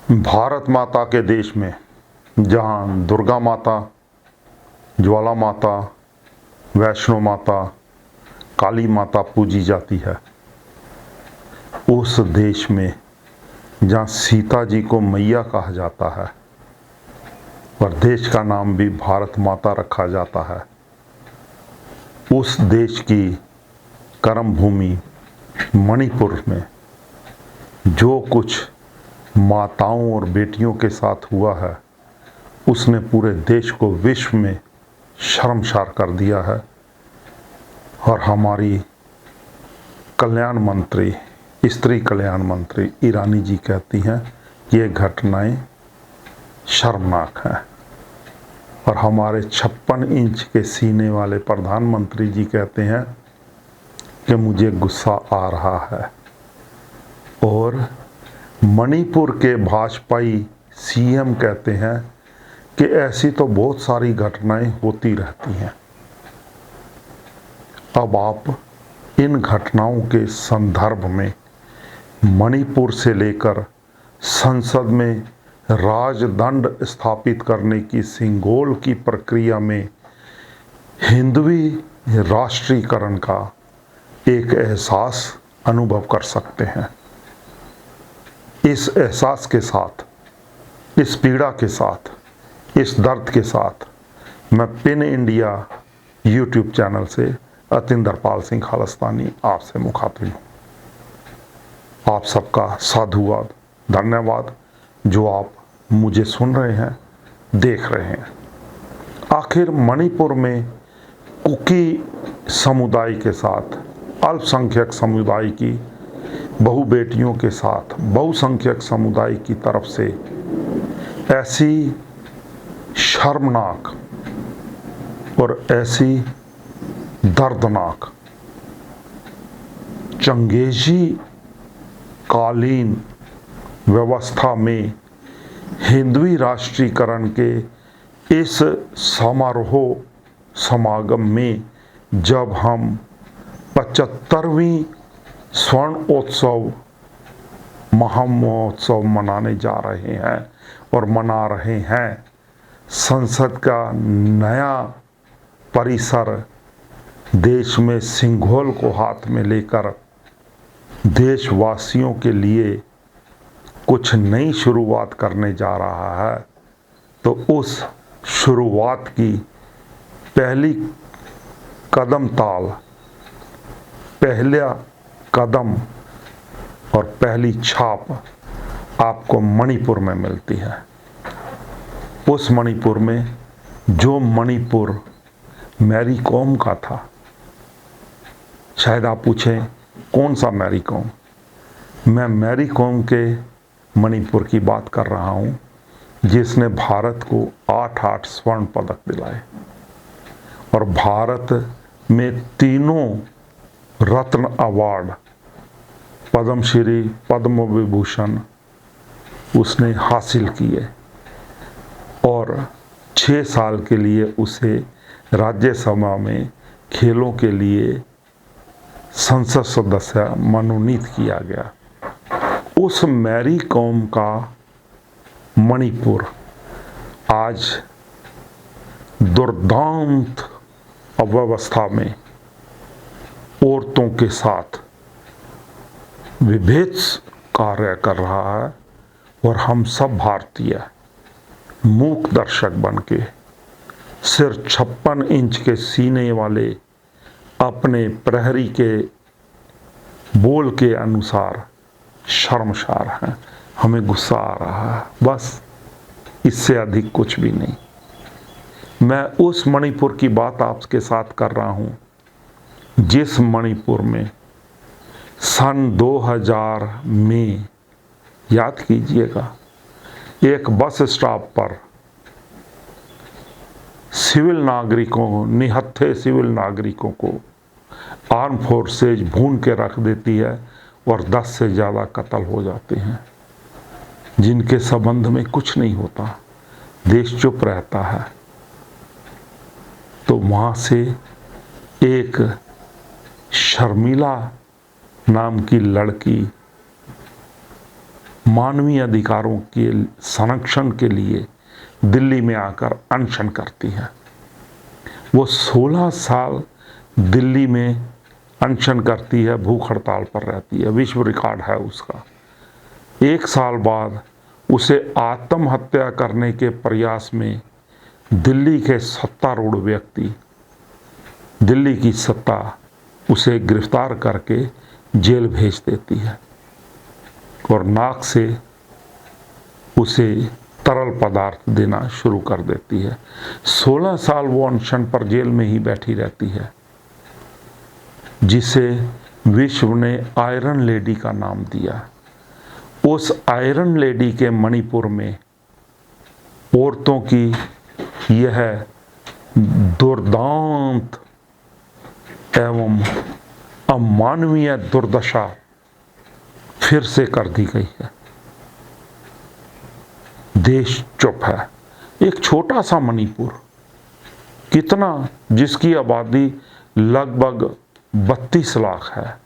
भारत माता के देश में जहाँ दुर्गा माता, ज्वाला माता, वैष्णो माता, काली माता पूजी जाती है, उस देश में जहाँ सीता जी को मैया कहा जाता है और देश का नाम भी भारत माता रखा जाता है, उस देश की कर्म भूमि मणिपुर में जो कुछ माताओं और बेटियों के साथ हुआ है, उसने पूरे देश को विश्व में शर्मसार कर दिया है। और हमारी कल्याण मंत्री, स्त्री कल्याण मंत्री ईरानी जी कहती हैं कि ये घटनाएं शर्मनाक हैं। और हमारे 56 इंच के सीने वाले प्रधानमंत्री जी कहते हैं कि मुझे गुस्सा आ रहा है। और मणिपुर के भाजपाई सीएम कहते हैं कि ऐसी तो बहुत सारी घटनाएं होती रहती हैं। अब आप इन घटनाओं के संदर्भ में मणिपुर से लेकर संसद में राजदंड स्थापित करने की सिंगोल की प्रक्रिया में हिंदवी राष्ट्रीयकरण का एक एहसास अनुभव कर सकते हैं। इस एहसास के साथ, इस पीड़ा के साथ, इस दर्द के साथ मैं पिन इंडिया यूट्यूब चैनल से अतिंदरपाल सिंह खालिस्तानी आपसे मुखातिब हूँ। आप सबका साधुवाद, धन्यवाद जो आप मुझे सुन रहे हैं, देख रहे हैं। आखिर मणिपुर में कुकी समुदाय के साथ, अल्पसंख्यक समुदाय की बहु बेटियों के साथ बहुसंख्यक समुदाय की तरफ से ऐसी शर्मनाक और ऐसी दर्दनाक चंगेजी कालीन व्यवस्था में हिंदवी राष्ट्रीयकरण के इस समारोह समागम में जब हम 75वीं स्वर्णोत्सव महामहोत्सव मनाने जा रहे हैं और मना रहे हैं, संसद का नया परिसर देश में सिंघोल को हाथ में लेकर देशवासियों के लिए कुछ नई शुरुआत करने जा रहा है, तो उस शुरुआत की पहली कदम ताल, पहला कदम और पहली छाप आपको मणिपुर में मिलती है। उस मणिपुर में जो मणिपुर मैरी कॉम का था। शायद आप पूछें कौन सा मैरी कॉम? मैं मैरी कॉम के मणिपुर की बात कर रहा हूँ, जिसने भारत को 8 स्वर्ण पदक दिलाए और भारत में 3 रत्न अवार्ड, पद्मश्री, पद्म विभूषण उसने हासिल किए और 6 साल के लिए उसे राज्यसभा में खेलों के लिए संसद सदस्य मनोनीत किया गया। उस मैरी कॉम का मणिपुर आज दुर्दांत अव्यवस्था में औरतों के साथ विभेद कार्य कर रहा है और हम सब भारतीय मूक दर्शक बन के सिर्फ 56 इंच के सीने वाले अपने प्रहरी के बोल के अनुसार शर्मसार हैं। हमें गुस्सा आ रहा है, बस इससे अधिक कुछ भी नहीं। मैं उस मणिपुर की बात आपके साथ कर रहा हूँ जिस मणिपुर में सन 2000 में, याद कीजिएगा, एक बस स्टॉप पर सिविल नागरिकों, निहत्थे सिविल नागरिकों को आर्म फोर्सेज भून के रख देती है और 10 से ज़्यादा कत्ल हो जाते हैं, जिनके संबंध में कुछ नहीं होता, देश चुप रहता है। तो वहाँ से एक शर्मिला नाम की लड़की मानवीय अधिकारों के संरक्षण के लिए दिल्ली में आकर अनशन करती है। वो 16 साल दिल्ली में अनशन करती है, भूख हड़ताल पर रहती है, विश्व रिकॉर्ड है उसका। 1 साल बाद उसे आत्महत्या करने के प्रयास में दिल्ली के सत्तारूढ़ व्यक्ति, दिल्ली की सत्ता उसे गिरफ्तार करके जेल भेज देती है और नाक से उसे तरल पदार्थ देना शुरू कर देती है। 16 साल वो अनशन पर जेल में ही बैठी रहती है, जिसे विश्व ने आयरन लेडी का नाम दिया। उस आयरन लेडी के मणिपुर में औरतों की यह दुर्दांत एवं अमानवीय दुर्दशा फिर से कर दी गई है। देश चुप है। एक छोटा सा मणिपुर, कितना, जिसकी आबादी लगभग 32 लाख है।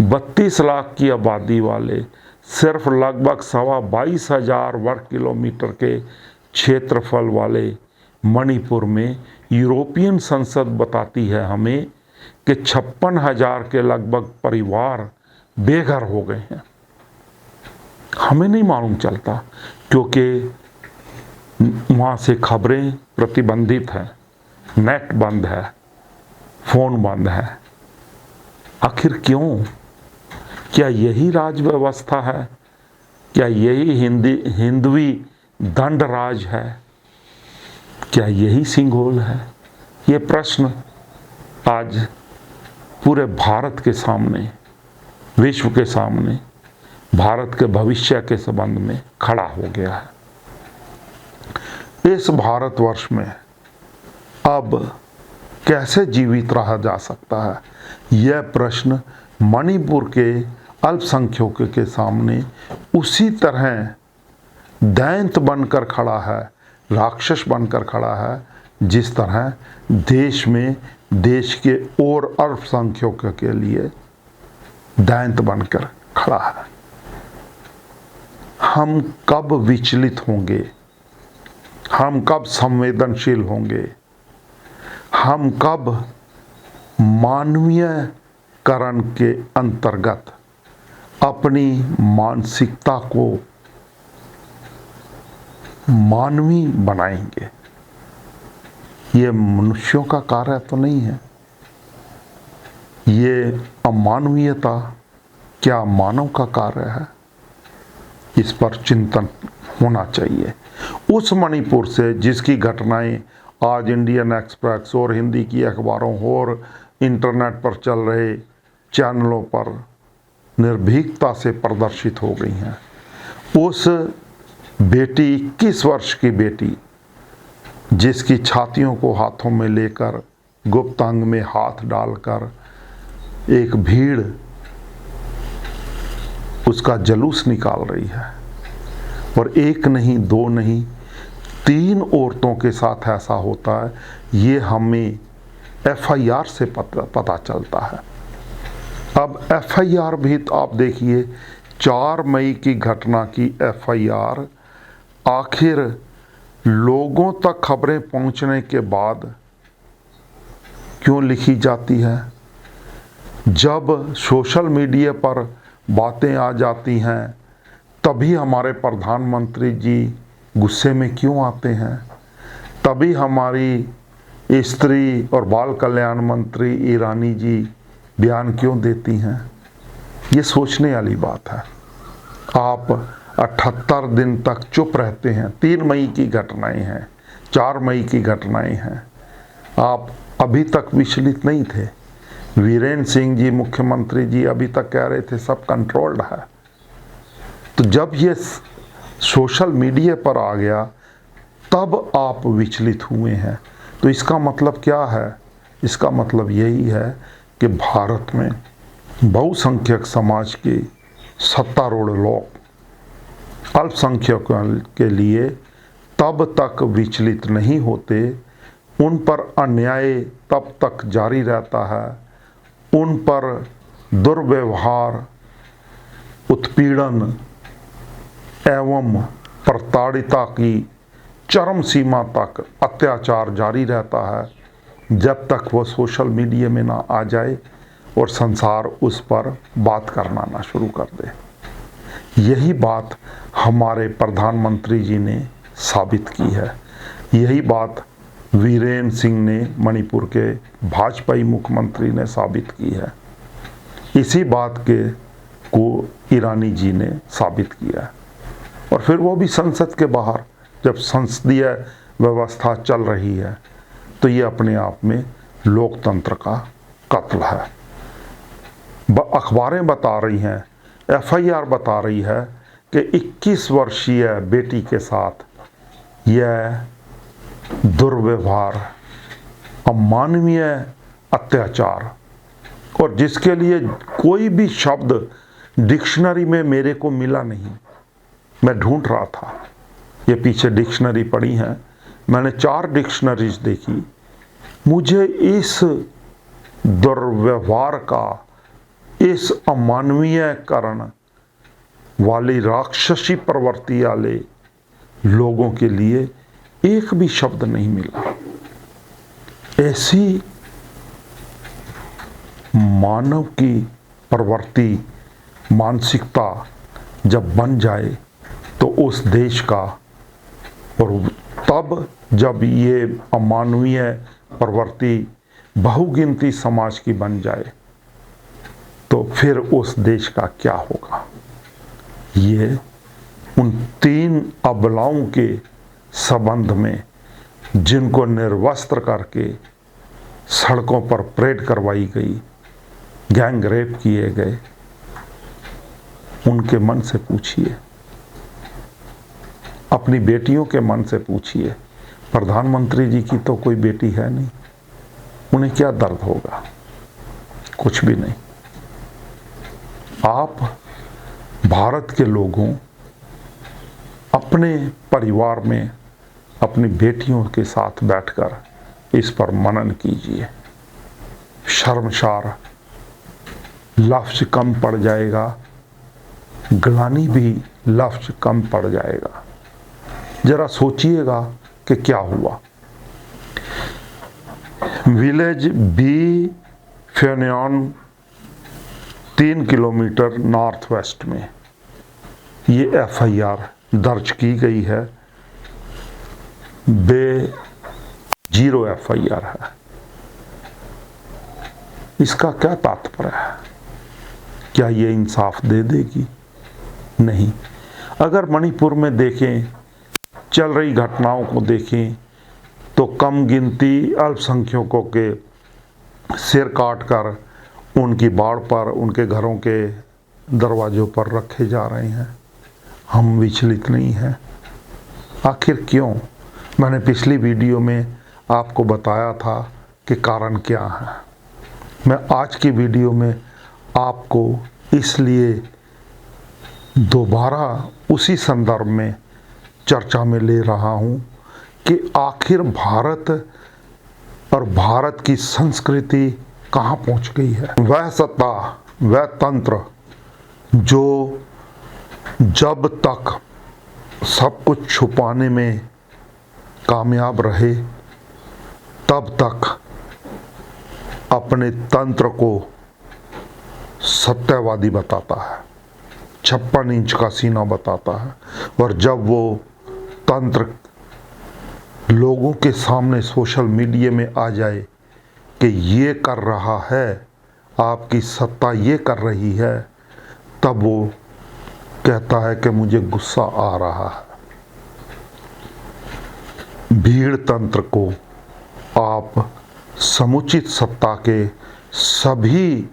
32 लाख की आबादी वाले सिर्फ लगभग 22,500 वर्ग किलोमीटर के क्षेत्रफल वाले मणिपुर में यूरोपियन संसद बताती है हमें कि 56,000 के लगभग परिवार बेघर हो गए हैं। हमें नहीं मालूम चलता क्योंकि वहाँ से खबरें प्रतिबंधित हैं, नेट बंद है, फोन बंद है। आखिर क्यों? क्या यही राज व्यवस्था है? क्या यही हिंदवी दंड राज है? क्या यही सिंघोल है? ये प्रश्न आज पूरे भारत के सामने, विश्व के सामने, भारत के भविष्य के संबंध में खड़ा हो गया है। इस भारतवर्ष में अब कैसे जीवित रहा जा सकता है, यह प्रश्न मणिपुर के अल्पसंख्यकों के सामने उसी तरह दैत्य बनकर खड़ा है, राक्षस बनकर खड़ा है, जिस तरह देश में देश के और अल्पसंख्यकों के लिए दैत्य बनकर खड़ा है। हम कब विचलित होंगे? हम कब संवेदनशील होंगे? हम कब मानवीयकरण के अंतर्गत अपनी मानसिकता को मानवीय बनाएंगे? ये मनुष्यों का कार्य तो नहीं है। ये अमानवीयता क्या मानव का कार्य है? इस पर चिंतन होना चाहिए। उस मणिपुर से जिसकी घटनाएं आज इंडियन एक्सप्रेस और हिंदी की अखबारों और इंटरनेट पर चल रहे चैनलों पर निर्भीकता से प्रदर्शित हो गई हैं, उस बेटी, 21 वर्ष की बेटी, जिसकी छातियों को हाथों में लेकर गुप्त अंग में हाथ डालकर एक भीड़ उसका जुलूस निकाल रही है, और एक नहीं, 2 नहीं, 3 औरतों के साथ ऐसा होता है। ये हमें FIR से पता चलता है। अब FIR भी तो आप देखिए, 4 मई की घटना की FIR आखिर लोगों तक खबरें पहुंचने के बाद क्यों लिखी जाती है? जब सोशल मीडिया पर बातें आ जाती हैं तभी हमारे प्रधानमंत्री जी गुस्से में क्यों आते हैं? तभी हमारी स्त्री और बाल कल्याण मंत्री ईरानी जी बयान क्यों देती हैं? ये सोचने वाली बात है। आप 78 दिन तक चुप रहते हैं। 3 मई की घटनाएं हैं, 4 मई की घटनाएं हैं। आप अभी तक विचलित नहीं थे। वीरेंद्र सिंह जी, मुख्यमंत्री जी, अभी तक कह रहे थे सब कंट्रोल्ड है। तो जब ये सोशल मीडिया पर आ गया तब आप विचलित हुए हैं। तो इसका मतलब क्या है? इसका मतलब यही है कि भारत में बहुसंख्यक समाज के सत्तारूढ़ लोग अल्पसंख्यकों के लिए तब तक विचलित नहीं होते, उन पर अन्याय तब तक जारी रहता है, उन पर दुर्व्यवहार, उत्पीड़न एवं प्रताड़िता की चरम सीमा तक अत्याचार जारी रहता है जब तक वह सोशल मीडिया में ना आ जाए और संसार उस पर बात करना ना शुरू कर दे। यही बात हमारे प्रधानमंत्री जी ने साबित की है। यही बात वीरेंद्र सिंह ने, मणिपुर के भाजपाई मुख्यमंत्री ने साबित की है। इसी बात को ईरानी जी ने साबित किया है। और फिर वो भी संसद के बाहर, जब संसदीय व्यवस्था चल रही है, तो ये अपने आप में लोकतंत्र का कत्ल है। अखबारें बता रही हैं, एफआईआर बता रही है कि 21 वर्षीय बेटी के साथ यह दुर्व्यवहार, अमानवीय अत्याचार, और जिसके लिए कोई भी शब्द डिक्शनरी में मेरे को मिला नहीं। मैं ढूंढ रहा था, ये पीछे डिक्शनरी पड़ी है, मैंने 4 डिक्शनरीज देखी। मुझे इस दुर्व्यवहार का, इस अमानवीयकरण वाली राक्षसी प्रवृत्ति वाले लोगों के लिए एक भी शब्द नहीं मिला। ऐसी मानव की प्रवृत्ति, मानसिकता जब बन जाए तो उस देश का, और तब जब ये अमानवीय प्रवृत्ति बहुगिनती समाज की बन जाए तो फिर उस देश का क्या होगा। ये उन 3 अबलाओं के संबंध में, जिनको निर्वस्त्र करके सड़कों पर परेड करवाई गई, गैंग रेप किए गए, उनके मन से पूछिए, अपनी बेटियों के मन से पूछिए। प्रधानमंत्री जी की तो कोई बेटी है नहीं, उन्हें क्या दर्द होगा? कुछ भी नहीं। आप भारत के लोगों, अपने परिवार में अपनी बेटियों के साथ बैठकर इस पर मनन कीजिए। शर्मसार लफ्ज कम पड़ जाएगा, ग्लानि भी लफ्ज कम पड़ जाएगा। जरा सोचिएगा कि क्या हुआ। विलेज बी फेन्योन 3 किलोमीटर नॉर्थ वेस्ट में ये एफआईआर दर्ज की गई है। जीरो एफआईआर है। इसका क्या तात्पर्य है? क्या ये इंसाफ दे देगी? नहीं। अगर मणिपुर में देखें, चल रही घटनाओं को देखें, तो कम गिनती अल्पसंख्यकों के सिर काटकर उनकी बाड़ पर, उनके घरों के दरवाजों पर रखे जा रहे हैं। हम विचलित नहीं हैं। आखिर क्यों? मैंने पिछली वीडियो में आपको बताया था कि कारण क्या है। मैं आज की वीडियो में आपको इसलिए दोबारा उसी संदर्भ में चर्चा में ले रहा हूं कि आखिर भारत और भारत की संस्कृति कहां पहुंच गई है। वह सत्ता, वह तंत्र जो जब तक सब कुछ छुपाने में कामयाब रहे, तब तक अपने तंत्र को सत्यवादी बताता है, 56 इंच का सीना बताता है। और जब वो तंत्र लोगों के सामने सोशल मीडिया में आ जाए कि ये कर रहा है, आपकी सत्ता ये कर रही है, तब वो कहता है कि मुझे गुस्सा आ रहा है। भीड़ तंत्र को आप समुचित सत्ता के सभी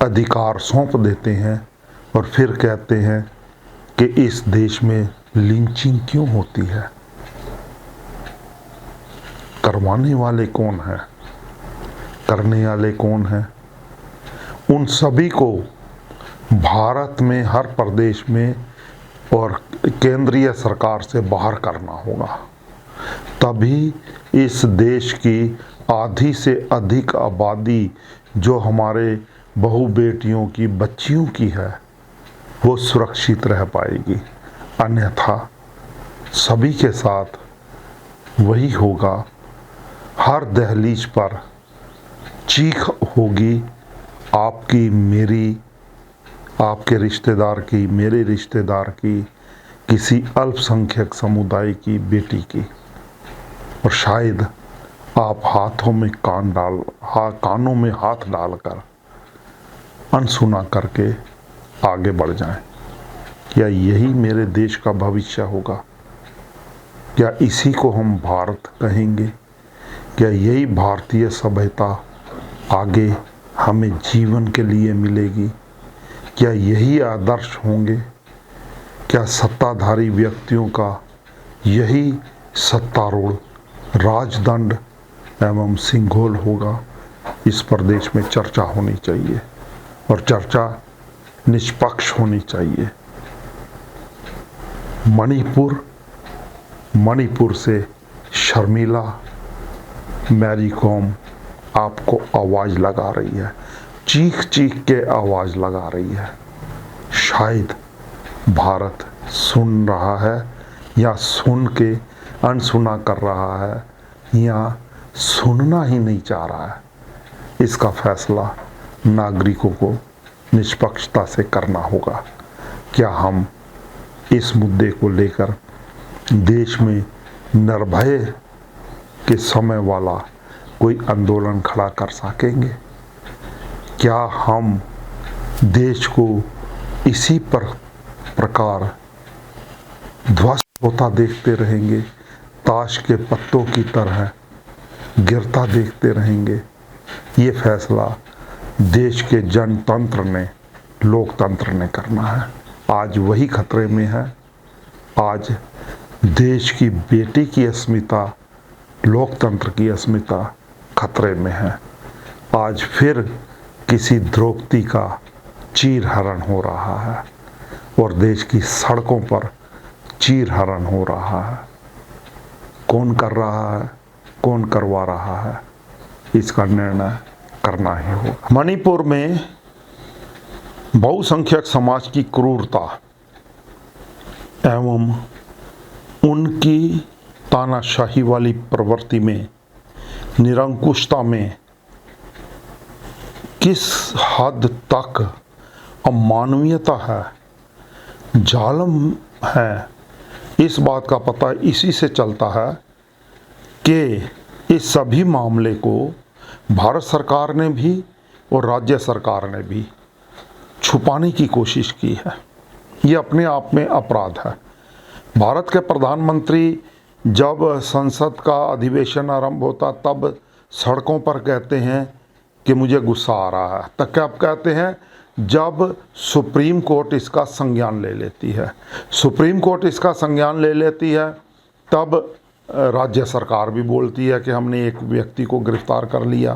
अधिकार सौंप देते हैं और फिर कहते हैं कि इस देश में लिंचिंग क्यों होती है। करवाने वाले कौन हैं? करने वाले कौन हैं? उन सभी को भारत में हर प्रदेश में और केंद्रीय सरकार से बाहर करना होगा। तभी इस देश की आधी से अधिक आबादी जो हमारे बहू बेटियों की, बच्चियों की है, वो सुरक्षित रह पाएगी। अन्यथा सभी के साथ वही होगा। हर दहलीज पर चीख होगी, आपकी, मेरी, आपके रिश्तेदार की, मेरे रिश्तेदार की, किसी अल्पसंख्यक समुदाय की बेटी की। और शायद आप कानों में हाथ डालकर अनसुना करके आगे बढ़ जाएं। क्या यही मेरे देश का भविष्य होगा? क्या इसी को हम भारत कहेंगे? क्या यही भारतीय सभ्यता आगे हमें जीवन के लिए मिलेगी? क्या यही आदर्श होंगे? क्या सत्ताधारी व्यक्तियों का यही सत्तारूढ़ राजदंड एवं सिंघोल होगा? इस पर देश में चर्चा होनी चाहिए और चर्चा निष्पक्ष होनी चाहिए। मणिपुर से शर्मिला मैरी कॉम आपको आवाज़ लगा रही है, चीख चीख के आवाज़ लगा रही है। शायद भारत सुन रहा है या सुन के अनसुना कर रहा है या सुनना ही नहीं चाह रहा है। इसका फैसला नागरिकों को निष्पक्षता से करना होगा। क्या हम इस मुद्दे को लेकर देश में निर्भय के समय वाला कोई आंदोलन खड़ा कर सकेंगे? क्या हम देश को इसी प्रकार ध्वस्त होता देखते रहेंगे, ताश के पत्तों की तरह गिरता देखते रहेंगे? ये फैसला देश के जनतंत्र ने, लोकतंत्र ने करना है। आज वही खतरे में है। आज देश की बेटी की अस्मिता, लोकतंत्र की अस्मिता खतरे में है। आज फिर किसी द्रौपदी का चीरहरण हो रहा है और देश की सड़कों पर चीरहरण हो रहा है। कौन कर रहा है, कौन करवा रहा है, इसका निर्णय करना ही होगा। मणिपुर में बहुसंख्यक समाज की क्रूरता एवं उनकी तानाशाही वाली प्रवृत्ति में, निरंकुशता में किस हद तक अमानवीयता है, जालिम है, इस बात का पता इसी से चलता है कि इस सभी मामले को भारत सरकार ने भी और राज्य सरकार ने भी छुपाने की कोशिश की है। ये अपने आप में अपराध है। भारत के प्रधानमंत्री जब संसद का अधिवेशन आरंभ होता तब सड़कों पर कहते हैं कि मुझे गुस्सा आ रहा है। तब क्या कहते हैं? जब सुप्रीम कोर्ट इसका संज्ञान ले लेती है। सुप्रीम कोर्ट इसका संज्ञान ले लेती है तब राज्य सरकार भी बोलती है कि हमने एक व्यक्ति को गिरफ्तार कर लिया।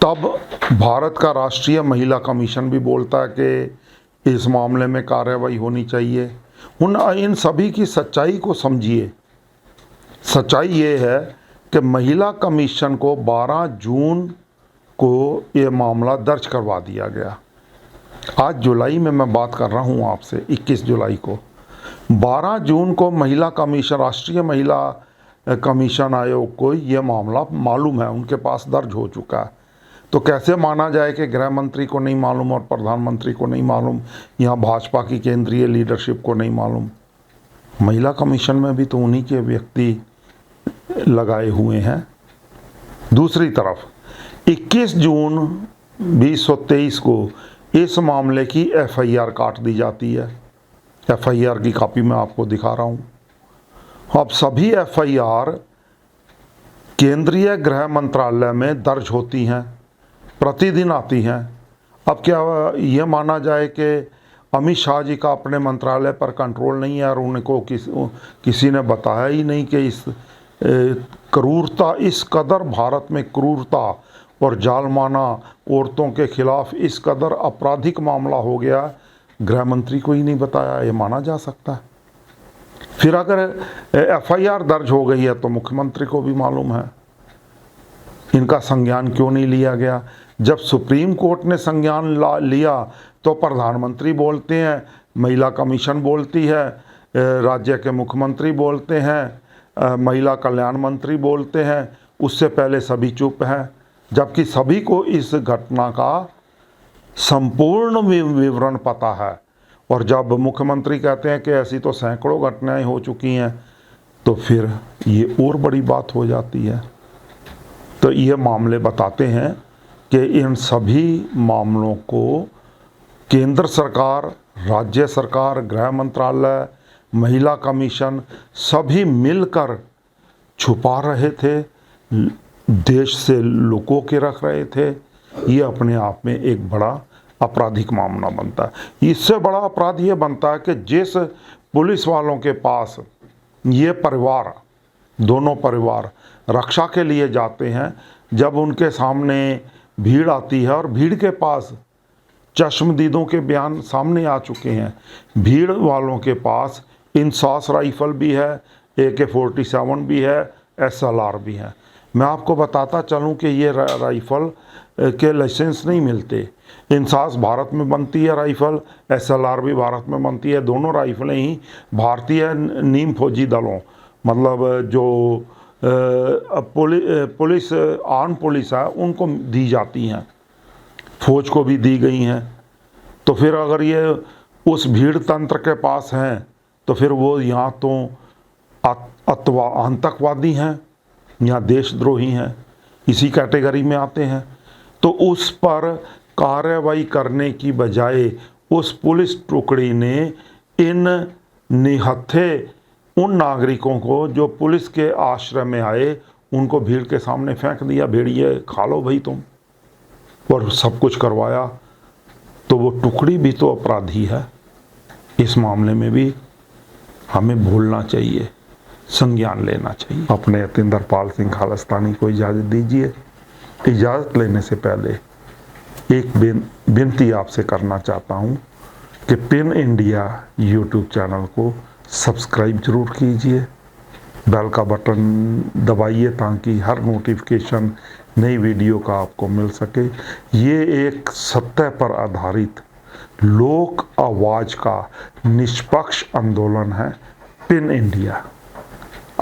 तब भारत का राष्ट्रीय महिला कमीशन भी बोलता है कि इस मामले में कार्रवाई होनी चाहिए। इन सभी की सच्चाई को समझिए। सच्चाई ये है कि महिला कमीशन को 12 जून को ये मामला दर्ज करवा दिया गया। आज जुलाई में मैं बात कर रहा हूँ आपसे, 21 जुलाई को। 12 जून को महिला कमीशन, राष्ट्रीय महिला कमीशन आयोग को ये मामला मालूम है, उनके पास दर्ज हो चुका है। तो कैसे माना जाए कि गृह मंत्री को नहीं मालूम और प्रधानमंत्री को नहीं मालूम, यहाँ भाजपा की केंद्रीय लीडरशिप को नहीं मालूम? महिला कमीशन में भी तो उन्हीं के व्यक्ति लगाए हुए हैं। दूसरी तरफ 21 जून 2023 को इस मामले की FIR काट दी जाती है। FIR की कॉपी मैं आपको दिखा रहा हूँ। अब सभी FIR केंद्रीय गृह मंत्रालय में दर्ज होती हैं, प्रतिदिन आती हैं। अब क्या ये माना जाए कि अमित शाह जी का अपने मंत्रालय पर कंट्रोल नहीं है और उनको किसी ने बताया ही नहीं कि इस क्रूरता, इस कदर भारत में क्रूरता और जालमाना औरतों के खिलाफ इस कदर आपराधिक मामला हो गया, गृह मंत्री को ही नहीं बताया? ये माना जा सकता है? फिर अगर FIR दर्ज हो गई है तो मुख्यमंत्री को भी मालूम है। इनका संज्ञान क्यों नहीं लिया गया? जब सुप्रीम कोर्ट ने संज्ञान लिया तो प्रधानमंत्री बोलते हैं महिला कमीशन बोलती है, राज्य के मुख्यमंत्री बोलते हैं, महिला कल्याण मंत्री बोलते हैं, उससे पहले सभी चुप हैं, जबकि सभी को इस घटना का संपूर्ण विवरण पता है। और जब मुख्यमंत्री कहते हैं कि ऐसी तो सैकड़ों घटनाएं हो चुकी हैं, तो फिर ये और बड़ी बात हो जाती है। तो ये मामले बताते हैं कि इन सभी मामलों को केंद्र सरकार, राज्य सरकार, गृह मंत्रालय, महिला कमीशन सभी मिलकर छुपा रहे थे, देश से लुको के रख रहे थे। ये अपने आप में एक बड़ा आपराधिक मामला बनता है। इससे बड़ा अपराध ये बनता है कि जिस पुलिस वालों के पास ये परिवार, दोनों परिवार रक्षा के लिए जाते हैं, जब उनके सामने भीड़ आती है, और भीड़ के पास चश्मदीदों के बयान सामने आ चुके हैं, भीड़ वालों के पास इंसास राइफल भी है, AK-47 भी है, SLR भी है। मैं आपको बताता चलूं कि ये राइफल के लाइसेंस नहीं मिलते। इंसास भारत में बनती है राइफल, SLR भी भारत में बनती है। दोनों राइफलें ही भारतीय नीम फौजी दलों, मतलब जो पुलिस आर्म पुलिस है, उनको दी जाती हैं, फौज को भी दी गई हैं। तो फिर अगर ये उस भीड़ तंत्र के पास हैं, तो फिर वो यहाँ तो आतंकवादी हैं या देशद्रोही हैं, इसी कैटेगरी में आते हैं। तो उस पर कार्रवाई करने की बजाय उस पुलिस टुकड़ी ने इन निहत्थे उन नागरिकों को जो पुलिस के आश्रय में आए, उनको भीड़ के सामने फेंक दिया, भेड़िए खा लो भाई तुम, और सब कुछ करवाया। तो वो टुकड़ी भी तो अपराधी है। इस मामले में भी हमें भूलना चाहिए, संज्ञान लेना चाहिए। अपने यतीन्द्रपाल सिंह खालिस्तानी को इजाज़त दीजिए। इजाज़त लेने से पहले एक विनती आपसे करना चाहता हूँ कि पिन इंडिया यूट्यूब चैनल को सब्सक्राइब ज़रूर कीजिए, बेल का बटन दबाइए ताकि हर नोटिफिकेशन नई वीडियो का आपको मिल सके। ये एक सत्य पर आधारित लोक आवाज़ का निष्पक्ष आंदोलन है। पिन इंडिया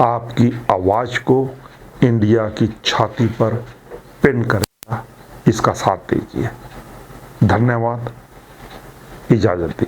आपकी आवाज़ को इंडिया की छाती पर पिन करेगा, इसका साथ दीजिए। धन्यवाद, इजाज़त दीजिए।